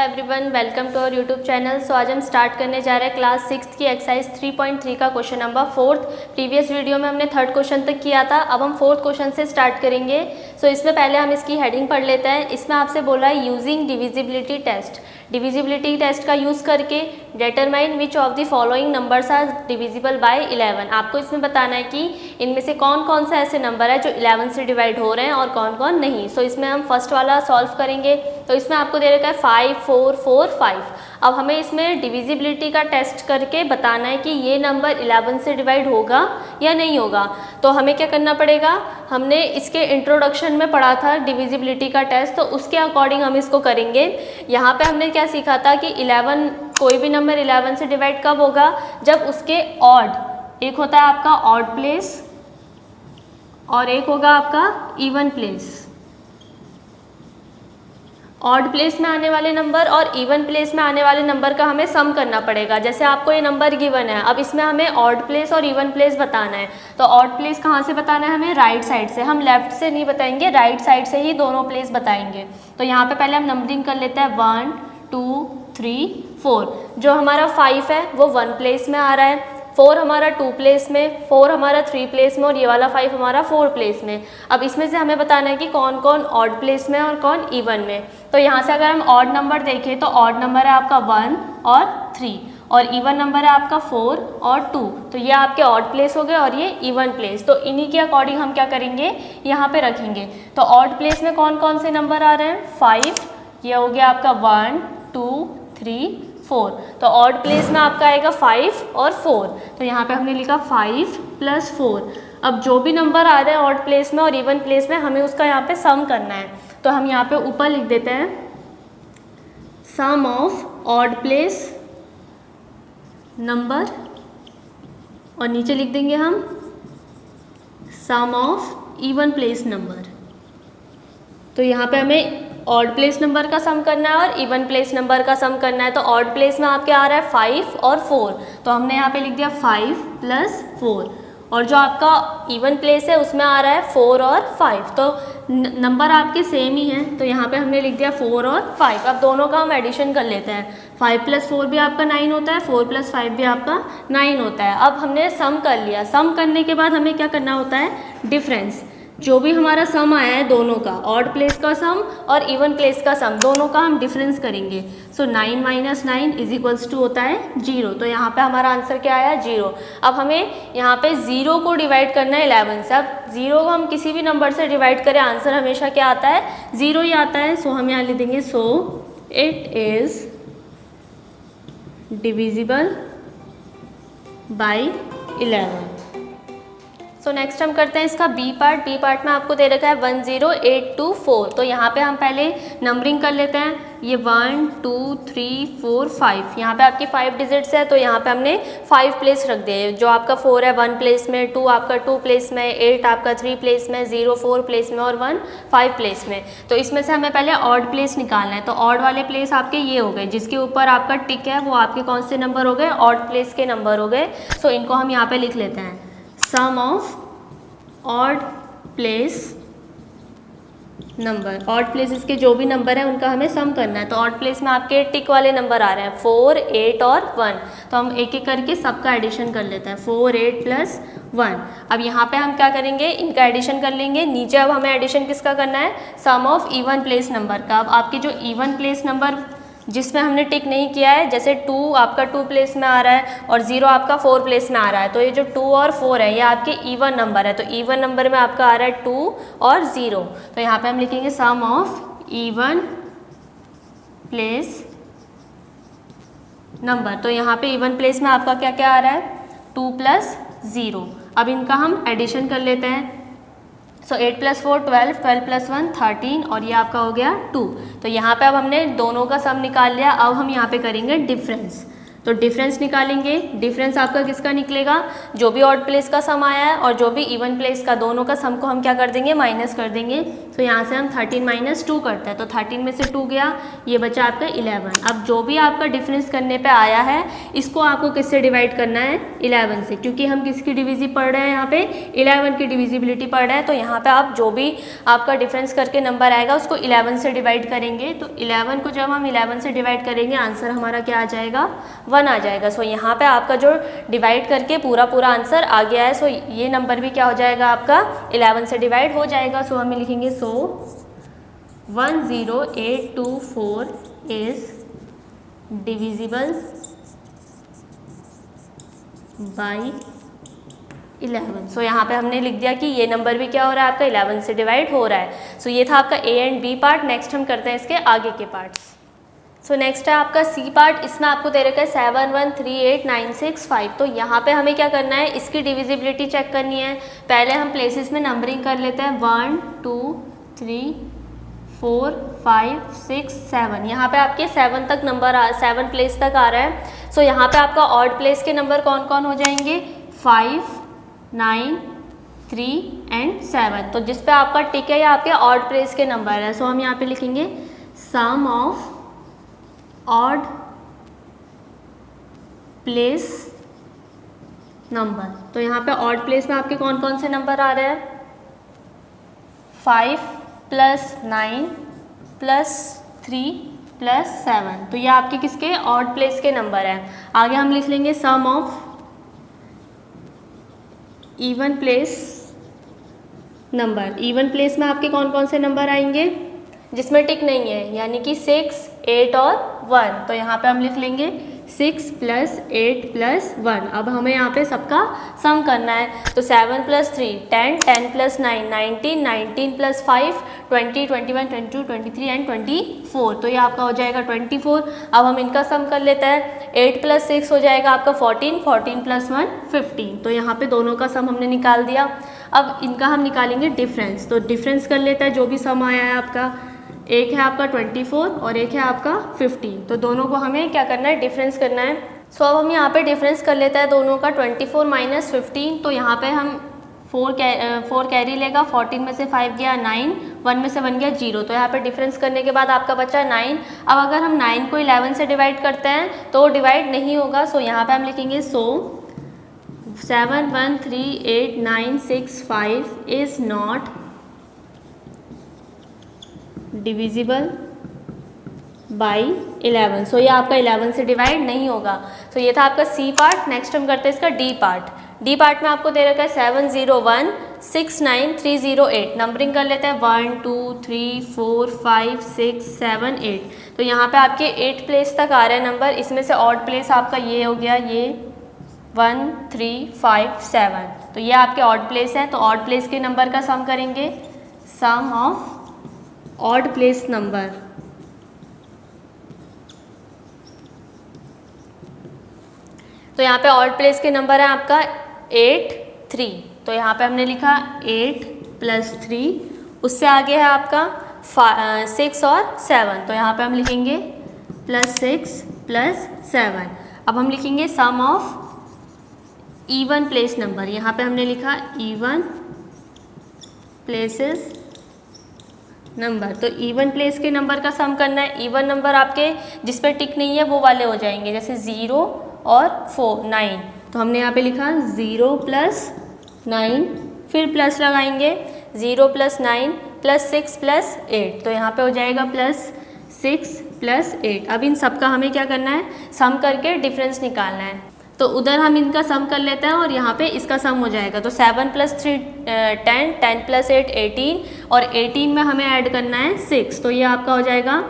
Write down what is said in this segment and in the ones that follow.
Everyone, welcome to our YouTube channel. So आज हम start करने जा रहे हैं क्लास 6 की एक्सरसाइज 3.3 का क्वेश्चन नंबर 4। प्रीवियस वीडियो में हमने थर्ड क्वेश्चन तक किया था, अब हम फोर्थ क्वेश्चन से स्टार्ट करेंगे। सो इसमें पहले हम इसकी हेडिंग पढ़ लेते हैं। इसमें आपसे बोला है using divisibility test. Divisibility test का यूज़ करके determine which of the following numbers are divisible by 11। आपको इसमें बताना है कि इनमें से कौन कौन सा ऐसे नंबर है जो 11 से डिवाइड हो रहे हैं और कौन कौन नहीं। सो इसमें हम फर्स्ट वाला सॉल्व करेंगे। तो इसमें आपको दे रखा है 5 4 4 5। अब हमें इसमें डिविजिबिलिटी का टेस्ट करके बताना है कि ये नंबर 11 से डिवाइड होगा या नहीं होगा। तो हमें क्या करना पड़ेगा, हमने इसके इंट्रोडक्शन में पढ़ा था डिविजिबिलिटी का टेस्ट, तो उसके अकॉर्डिंग हम इसको करेंगे। यहाँ पे हमने क्या सीखा था कि 11 कोई भी नंबर 11 से डिवाइड कब होगा, जब उसके ऑड, एक होता है आपका ऑड प्लेस और एक होगा आपका इवन प्लेस। ऑड प्लेस में आने वाले नंबर और इवन प्लेस में आने वाले नंबर का हमें सम करना पड़ेगा। जैसे आपको ये नंबर गिवन है, अब इसमें हमें ऑड प्लेस और इवन प्लेस बताना है। तो ऑड प्लेस कहाँ से बताना है हमें, राइट साइड से। हम लेफ्ट से नहीं बताएंगे, राइट साइड से ही दोनों प्लेस बताएंगे। तो यहाँ पे पहले हम नंबरिंग कर लेते हैं 1 2 3 4। जो हमारा 5 है वो 1 प्लेस में आ रहा है, 4 हमारा 2 प्लेस में, 4 हमारा 3 प्लेस में और ये वाला 5 हमारा 4 प्लेस में। अब इसमें से हमें बताना है कि कौन कौन ऑड प्लेस में और कौन इवन में। तो यहाँ से अगर हम ऑड नंबर देखें तो ऑड नंबर है आपका 1 और 3 और इवन नंबर है आपका 4 और 2। तो ये आपके ऑड प्लेस हो गए और ये इवन प्लेस। तो इन्हीं के अकॉर्डिंग हम क्या करेंगे, यहाँ पे रखेंगे। तो ऑड प्लेस में कौन कौन से नंबर आ रहे हैं, 5, ये हो गया आपका 1 2 3 4। तो ऑड प्लेस में आपका आएगा 5 और 4। तो यहाँ पे हमने लिखा 5 + 4। अब जो भी नंबर आ रहे हैं ऑड प्लेस में और इवन प्लेस में, हमें उसका यहाँ पे सम करना है। तो हम यहाँ पे ऊपर लिख देते हैं sum of odd place number और नीचे लिख देंगे हम सम ऑफ इवन प्लेस नंबर। तो यहाँ पे हमें ऑड प्लेस नंबर का सम करना है और इवन प्लेस नंबर का सम करना है। तो ऑड प्लेस में आपके आ रहा है 5 और 4, तो हमने यहाँ पे लिख दिया 5 + 4। और जो आपका इवन प्लेस है उसमें आ रहा है 4 और 5। तो नंबर आपके सेम ही हैं, तो यहाँ पे हमने लिख दिया 4 और 5। अब दोनों का हम एडिशन कर लेते हैं। 5 + 4 भी आपका 9 होता है, 4 + 5 भी आपका 9 होता है। अब हमने सम कर लिया। सम करने के बाद हमें क्या करना होता है, डिफरेंस। जो भी हमारा सम आया है दोनों का, ऑड प्लेस का सम और इवन प्लेस का सम, दोनों का हम डिफरेंस करेंगे। सो 9 - 9 = होता है 0। तो यहाँ पे हमारा आंसर क्या आया, 0। अब हमें यहाँ पे 0 को डिवाइड करना है 11 से। अब 0 को हम किसी भी नंबर से डिवाइड करें, आंसर हमेशा क्या आता है, 0 ही आता है। सो हम यहाँ लिख देंगे so it is divisible by 11। So next हम करते हैं इसका बी पार्ट। बी पार्ट में आपको दे रखा है 10824। तो यहाँ पे हम पहले नंबरिंग कर लेते हैं। ये 1 2 3 4 5, यहाँ पे आपकी 5 डिजिट्स है, तो यहाँ पे हमने 5 प्लेस रख दिए। जो आपका 4 है 1 प्लेस में, 2 आपका 2 प्लेस में, 8 आपका 3 प्लेस में, 0 4 प्लेस में और 1 5 प्लेस में। तो इसमें से हमें पहले ऑड प्लेस निकालना है। तो ऑड वाले प्लेस आपके ये हो गए, जिसके ऊपर आपका टिक है वो आपके कौन से नंबर हो गए, ऑड प्लेस के नंबर हो गए। सो इनको हम यहाँ पे लिख लेते हैं sum of odd place number. Odd places के जो भी नंबर हैं उनका हमें सम करना है। तो ऑड प्लेस में आपके टिक वाले नंबर आ रहे हैं 4 8 और 1। तो हम एक एक करके सबका एडिशन कर लेते हैं, 4 8 + 1। अब यहाँ पे हम क्या करेंगे, इनका एडिशन कर लेंगे। नीचे अब हमें एडिशन किसका करना है, सम ऑफ इवन प्लेस नंबर का। अब आपके जो इवन प्लेस नंबर जिसमें हमने टिक नहीं किया है, जैसे 2 आपका 2 प्लेस में आ रहा है और 0 आपका 4 प्लेस में आ रहा है, तो ये जो 2 और 4 है ये आपके इवन नंबर है। तो इवन नंबर में आपका आ रहा है 2 और 0। तो यहाँ पे हम लिखेंगे सम ऑफ इवन प्लेस नंबर। तो यहाँ पे इवन प्लेस में आपका क्या क्या आ रहा है, 2 + 0। अब इनका हम एडिशन कर लेते हैं। सो 8 + 4 12, 12 + 1 13 और ये आपका हो गया 2। तो यहाँ पे अब हमने दोनों का सम निकाल लिया। अब हम यहाँ पे करेंगे डिफरेंस। तो डिफरेंस निकालेंगे, डिफरेंस आपका किसका निकलेगा, जो भी ऑड प्लेस का सम आया है और जो भी इवन प्लेस का, दोनों का सम को हम क्या कर देंगे, माइनस कर देंगे। तो यहाँ से हम 13 माइनस 2 करते हैं, तो 13 में से 2 गया, ये बचा आपका 11। अब जो भी आपका डिफरेंस करने पे आया है इसको आपको किससे डिवाइड करना है, 11 से, क्योंकि हम किसकी डिविजी पढ़ रहे हैं, यहाँ पे 11 की डिविजिबिलिटी पढ़ रहे हैं। तो यहाँ पे आप जो भी आपका डिफरेंस करके नंबर आएगा उसको 11 से डिवाइड करेंगे। तो 11 को जब हम 11 से डिवाइड करेंगे आंसर हमारा क्या आ जाएगा, 1 आ जाएगा। सो यहाँ पे आपका जो डिवाइड करके पूरा आंसर आ गया है। सो ये नंबर भी क्या हो जाएगा आपका 11 से डिवाइड हो जाएगा। सो हम लिखेंगे 10824 इज डिविजिबल बाई 11। सो यहाँ पे हमने लिख दिया कि ये नंबर भी क्या हो रहा है आपका 11 से डिवाइड हो रहा है। सो ये था आपका A and B part. Next हम करते हैं इसके आगे के पार्ट्स। सो नेक्स्ट है आपका सी पार्ट। इसमें आपको दे रखा है 7 1 3 8 9 6 5। तो यहाँ पे हमें क्या करना है, इसकी डिविजिबिलिटी चेक करनी है। पहले हम प्लेसेस में नंबरिंग कर लेते हैं, 1 2 3 4 5 6 7। यहाँ पे आपके 7 तक नंबर 7 प्लेस तक आ रहा है। सो यहाँ पे आपका ऑड प्लेस के नंबर कौन कौन हो जाएंगे, 5 9 3 एंड 7। तो जिस पे आपका टिक है या आपके ऑड प्लेस के नंबर है। सो हम यहाँ पे लिखेंगे सम ऑफ ऑड प्लेस नंबर। तो यहाँ पे ऑड प्लेस में आपके कौन कौन से नंबर आ रहे हैं, 5 प्लस 9 प्लस 3 प्लस 7। तो ये आपके किसके ऑड प्लेस के नंबर हैं। आगे हम लिख लेंगे sum of even place number. Even place में आपके कौन कौन से नंबर आएंगे, जिसमें टिक नहीं है, यानी कि 6 8 और 1। तो यहाँ पे हम लिख लेंगे 6 प्लस 8 प्लस 1। अब हमें यहाँ पे सबका सम करना है। तो 7 प्लस 3 10 10 प्लस 9 19 19 प्लस 5 20 21 22 23 एंड 24। तो ये आपका हो जाएगा 24। अब हम इनका सम कर लेते हैं, 8 प्लस 6 हो जाएगा आपका 14 14 प्लस 1 15। तो यहाँ पे दोनों का सम हमने निकाल दिया। अब इनका हम निकालेंगे डिफरेंस। तो डिफरेंस कर लेता है, जो भी सम आया है आपका, एक है आपका 24 और एक है आपका 15। तो दोनों को हमें क्या करना है, डिफरेंस करना है। सो अब हम यहाँ पे डिफरेंस कर लेते हैं दोनों का, 24 माइनस 15। तो यहाँ पे हम 4 कैरी लेगा, 14 में से 5 गया 9, 1 में से 1 गया 0। तो यहाँ पे डिफरेंस करने के बाद आपका बचा 9। अब अगर हम 9 को 11 से डिवाइड करते हैं तो डिवाइड नहीं होगा। सो यहाँ पे हम लिखेंगे 7 1 3 8 9 6 5 इज़ नॉट डिविजिबल बाई 11। सो ये आपका 11 से डिवाइड नहीं होगा। सो ये था आपका सी पार्ट। नेक्स्ट हम करते हैं इसका डी पार्ट। डी पार्ट में आपको दे रखा है 7 0 1 6 9 3 0 8। नंबरिंग कर लेते हैं 1 2 3 4 5 6 7 8। तो यहाँ पे आपके 8 प्लेस तक आ रहे हैं नंबर। इसमें से ऑड प्लेस आपका ये हो गया, ये 1 3 5 7। तो ये आपके ऑड प्लेस हैं। तो ऑड प्लेस के नंबर का सम करेंगे, सम ऑफ ऑड प्लेस नंबर। तो यहाँ पे ऑड प्लेस के नंबर है आपका 8 3। तो यहाँ पे हमने लिखा 8 प्लस 3, उससे आगे है आपका 6 और 7। तो यहाँ पे हम लिखेंगे प्लस 6 प्लस 7। अब हम लिखेंगे सम ऑफ इवन प्लेस नंबर। यहाँ पे हमने लिखा इवन प्लेसेस नंबर। तो इवन प्लेस के नंबर का सम करना है। इवन नंबर आपके जिस पे टिक नहीं है वो वाले हो जाएंगे, जैसे 0 और 4 9। तो हमने यहाँ पे लिखा 0 प्लस 9, फिर प्लस लगाएंगे 0 प्लस 9 प्लस 6 प्लस 8। तो यहाँ पे हो जाएगा प्लस 6 प्लस 8। अब इन सब का हमें क्या करना है, सम करके डिफरेंस निकालना है। तो उधर हम इनका सम कर लेते हैं और यहाँ पे इसका सम हो जाएगा। तो 7 प्लस 3 10 10 प्लस 8 18 और 18 में हमें ऐड करना है 6। तो ये आपका हो जाएगा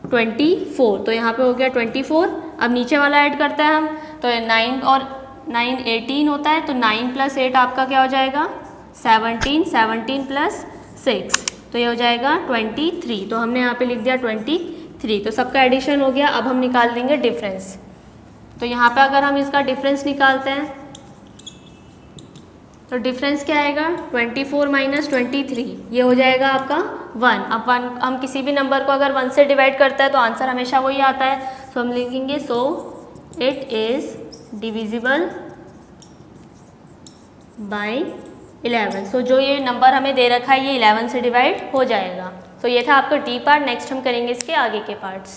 24। तो यहाँ पे हो गया 24। अब नीचे वाला ऐड करते हैं हम। तो 9 और 9 18 होता है। तो 9 प्लस 8 आपका क्या हो जाएगा 17, 17 प्लस 6 तो ये हो जाएगा 23। तो हमने यहाँ पे लिख दिया 23। तो सबका एडिशन हो गया। अब हम निकाल देंगे डिफरेंस। तो यहाँ पे अगर हम इसका डिफरेंस निकालते हैं तो डिफरेंस क्या आएगा, 24 माइनस 23, ये हो जाएगा आपका 1। अब 1 हम किसी भी नंबर को अगर 1 से डिवाइड करते हैं तो आंसर हमेशा वही आता है। तो हम लिखेंगे इट इज़ डिविजिबल बाय 11। सो जो ये नंबर हमें दे रखा है ये 11 से डिवाइड हो जाएगा। सो ये था आपका डी पार्ट। नेक्स्ट हम करेंगे इसके आगे के पार्ट्स।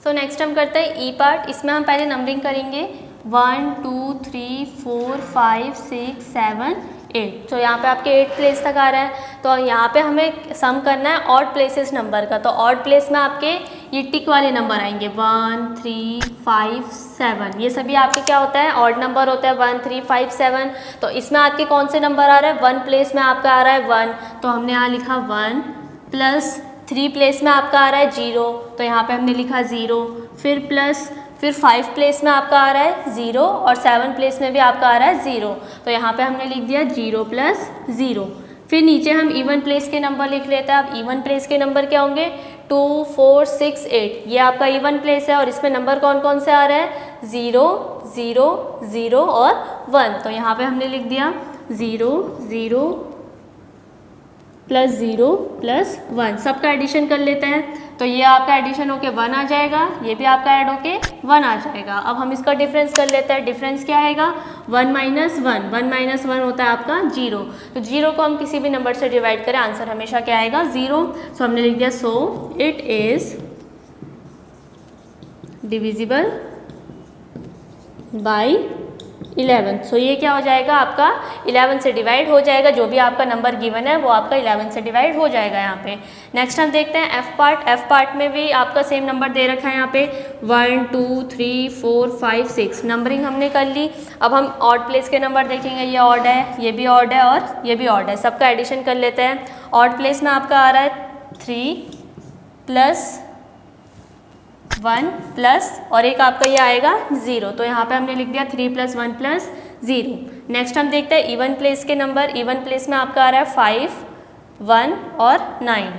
सो नेक्स्ट हम करते हैं ई पार्ट। इसमें हम पहले नंबरिंग करेंगे 1 2 3 4 5 6 7 8। तो यहाँ पे आपके 8 प्लेस तक आ रहा है। तो यहाँ पे हमें सम करना है ऑड प्लेसेस नंबर का। तो ऑड प्लेस में आपके ये टिक वाले नंबर आएंगे 1 3 5 7। ये सभी आपके क्या होता है, ऑड नंबर होता है 1 3 5 7। तो इसमें आपके कौन से नंबर आ रहा है, 1 प्लेस में आपका आ रहा है 1। तो हमने यहाँ लिखा 1 प्लस 3 प्लेस में आपका आ रहा है 0। तो यहाँ पे हमने लिखा 0। फिर 5 प्लेस में आपका आ रहा है 0 और 7 प्लेस में भी आपका आ रहा है 0। तो यहाँ पे हमने लिख दिया 0 प्लस 0। फिर नीचे हम इवन प्लेस के नंबर लिख लेते हैं। अब इवन प्लेस के नंबर क्या होंगे, 2 4 6 8। ये आपका इवन प्लेस है और इसमें नंबर कौन कौन से आ रहे हैं, 0 0 0 और 1। तो यहाँ पे हमने लिख दिया 0 0 प्लस 0 प्लस 1। सबका एडिशन कर लेते हैं। तो ये आपका एडिशन होके 1 आ जाएगा, ये भी आपका ऐड होके 1 आ जाएगा। अब हम इसका डिफरेंस कर लेते हैं। डिफरेंस क्या आएगा, 1 माइनस 1। 1 माइनस 1 होता है आपका 0। तो 0 को हम किसी भी नंबर से डिवाइड करें आंसर हमेशा क्या आएगा, 0। सो हमने लिख दिया so it is divisible by 11। सो ये क्या हो जाएगा, आपका 11 से डिवाइड हो जाएगा। जो भी आपका नंबर गिवन है वो आपका 11 से डिवाइड हो जाएगा यहाँ पे। नेक्स्ट हम देखते हैं एफ पार्ट। एफ पार्ट में भी आपका सेम नंबर दे रखा है यहाँ पे 1 2 3 4 5 6। नंबरिंग हमने कर ली। अब हम ऑड प्लेस के नंबर देखेंगे। ये ऑड है, ये भी ऑड है और ये भी ऑड है। सबका एडिशन कर लेते हैं। ऑड प्लेस में आपका आ रहा है 3 प्लस 1 प्लस और एक आपका ये आएगा 0। तो यहाँ पे हमने लिख दिया 3 प्लस 1 प्लस 0। नेक्स्ट हम देखते हैं इवन प्लेस के नंबर। इवन प्लेस में आपका आ रहा है 5 1 और 9।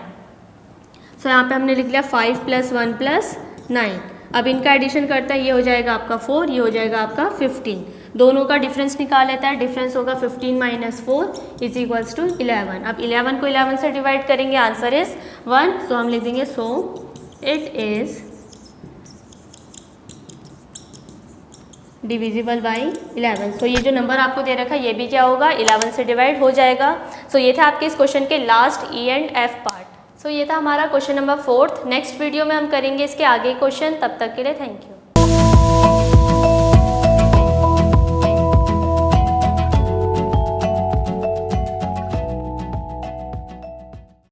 सो यहाँ पे हमने लिख लिया 5 प्लस 1 प्लस 9। अब इनका एडिशन करता है, ये हो जाएगा आपका 4, ये हो जाएगा आपका 15। दोनों का डिफरेंस निकाल लेता है। डिफरेंस होगा 15 माइनस 4 इज इक्वल्स टू 11। अब 11 को 11 से डिवाइड करेंगे आंसर इज 1। सो हम लिख देंगे so it is divisible by 11। सो ये जो नंबर आपको दे रखा है ये भी क्या होगा, 11 से डिवाइड हो जाएगा। सो ये था आपके इस क्वेश्चन के last E and F part. So ये था हमारा क्वेश्चन नंबर 4। नेक्स्ट वीडियो में हम करेंगे इसके आगे क्वेश्चन। तब तक के लिए थैंक यू।